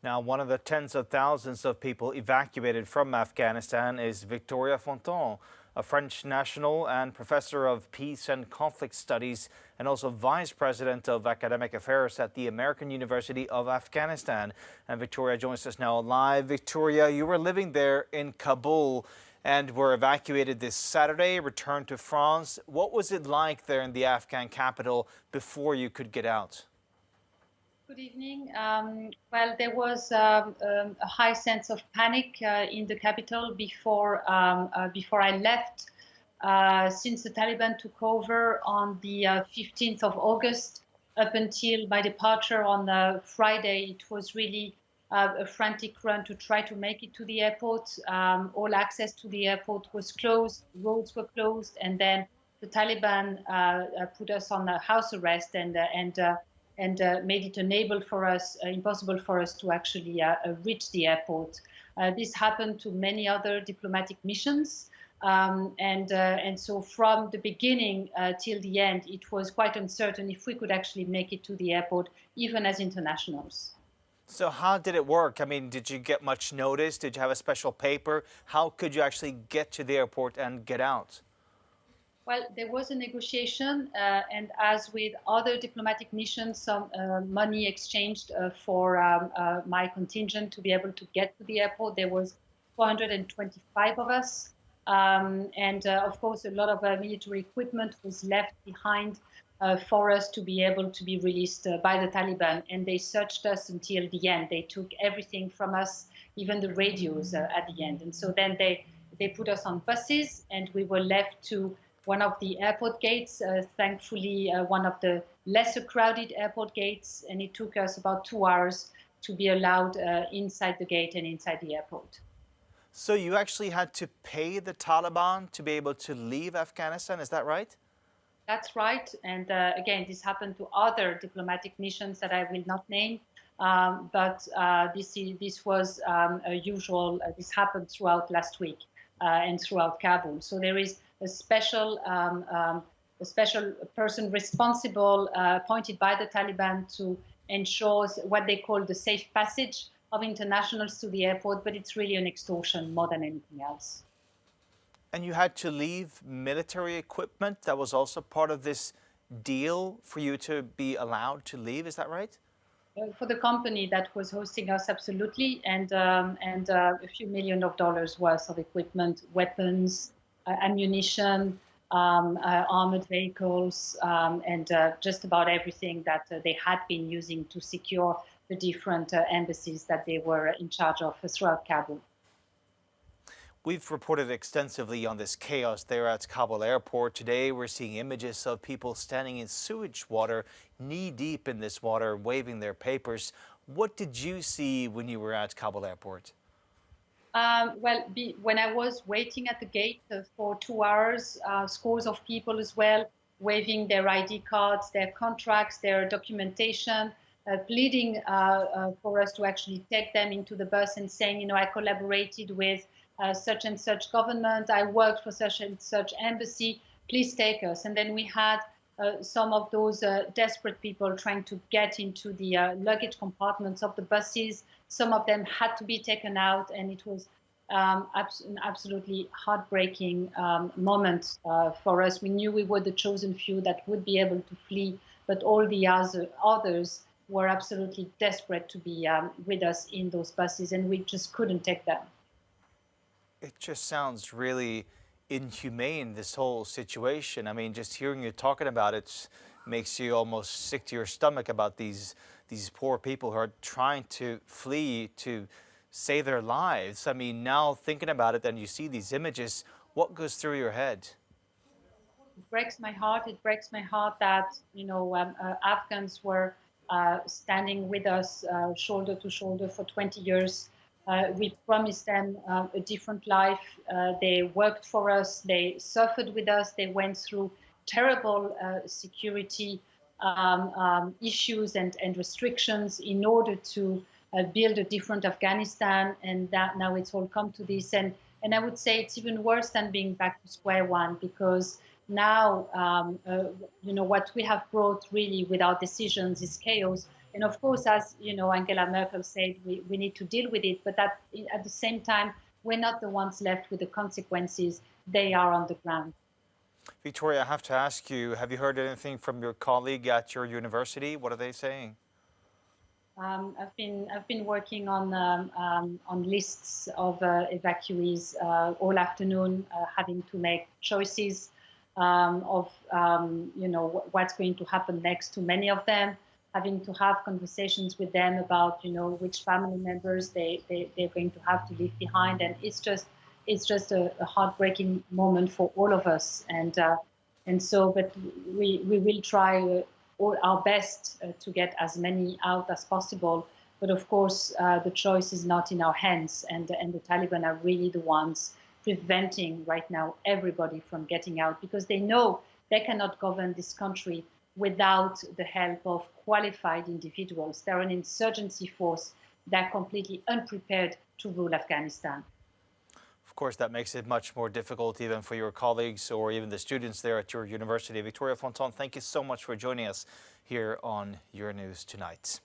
Now, one of the tens of thousands of people evacuated from Afghanistan is Victoria Fontan, a French national and professor of peace and conflict studies, and also vice president of academic affairs at the American University of Afghanistan. And Victoria joins us now live. Victoria, you were living there in Kabul and were evacuated this Saturday, returned to France. What was it like there in the Afghan capital before you could get out? Good evening. Well, there was a high sense of panic in the capital before I left. Since the Taliban took over on the 15th of August, up until my departure on Friday, it was really a frantic run to try to make it to the airport. All access to the airport was closed, roads were closed, and then the Taliban put us on a house arrest and made it impossible for us to actually reach the airport. This happened to many other diplomatic missions. And so from the beginning till the end, it was quite uncertain if we could actually make it to the airport, even as internationals. So how did it work? I mean, did you get much notice? Did you have a special paper? How could you actually get to the airport and get out? Well, there was a negotiation, and as with other diplomatic missions, some money exchanged for my contingent to be able to get to the airport. There was 425 of us, and of course, a lot of military equipment was left behind for us to be able to be released by the Taliban. And they searched us until the end. They took everything from us, even the radios at the end. And so then they put us on buses, and we were left to one of the airport gates, thankfully one of the lesser crowded airport gates, and it took us about 2 hours to be allowed inside the gate and inside the airport. So you actually had to pay the Taliban to be able to leave Afghanistan, is that right? That's right, and again, this happened to other diplomatic missions that I will not name, but this was usual. This happened throughout last week and throughout Kabul. So there is a special person responsible appointed by the Taliban to ensure what they call the safe passage of internationals to the airport, but it's really an extortion more than anything else. And you had to leave military equipment that was also part of this deal for you to be allowed to leave, is that right? For the company that was hosting us, absolutely, and a few $1 million worth of equipment, weapons, ammunition, armored vehicles, and just about everything that they had been using to secure the different embassies that they were in charge of throughout Kabul. We've reported extensively on this chaos there at Kabul airport. Today, we're seeing images of people standing in sewage water, knee deep in this water, waving their papers. What did you see when you were at Kabul airport? When I was waiting at the gate for 2 hours, scores of people as well, waving their ID cards, their contracts, their documentation, pleading for us to actually take them into the bus and saying, you know, I collaborated with such and such government, I worked for such and such embassy, please take us. And then we had some of those desperate people trying to get into the luggage compartments of the buses. Some of them had to be taken out, and it was an absolutely heartbreaking moment for us. We knew we were the chosen few that would be able to flee, but all the others were absolutely desperate to be with us in those buses, and we just couldn't take them. It just sounds really inhumane, this whole situation. I mean, just hearing you talking about it makes you almost sick to your stomach about these poor people who are trying to flee to save their lives. I mean, now thinking about it and you see these images, what goes through your head? It breaks my heart. It breaks my heart that, you know, Afghans were standing with us shoulder to shoulder for 20 years. We promised them a different life. They worked for us. They suffered with us. They went through terrible security issues and restrictions in order to build a different Afghanistan. And that now it's all come to this. And I would say it's even worse than being back to square one, because now, you know, what we have brought really with our decisions is chaos. And of course, as you know, Angela Merkel said, we need to deal with it, but at the same time, we're not the ones left with the consequences. They are on the ground. Victoria, I have to ask you, have you heard anything from your colleague at your university? What are they saying? I've been working on lists of evacuees all afternoon, having to make choices of what's going to happen next to many of them, having to have conversations with them about which family members they're going to have to leave behind, and it's just a heartbreaking moment for all of us, and so but we will try all our best to get as many out as possible. But of course, the choice is not in our hands, and the Taliban are really the ones preventing right now everybody from getting out, because they know they cannot govern this country without the help of qualified individuals. They're an insurgency force. They're completely unprepared to rule Afghanistan. Of course, that makes it much more difficult even for your colleagues or even the students there at your university. Victoria Fontan, thank you so much for joining us here on Euronews Tonight.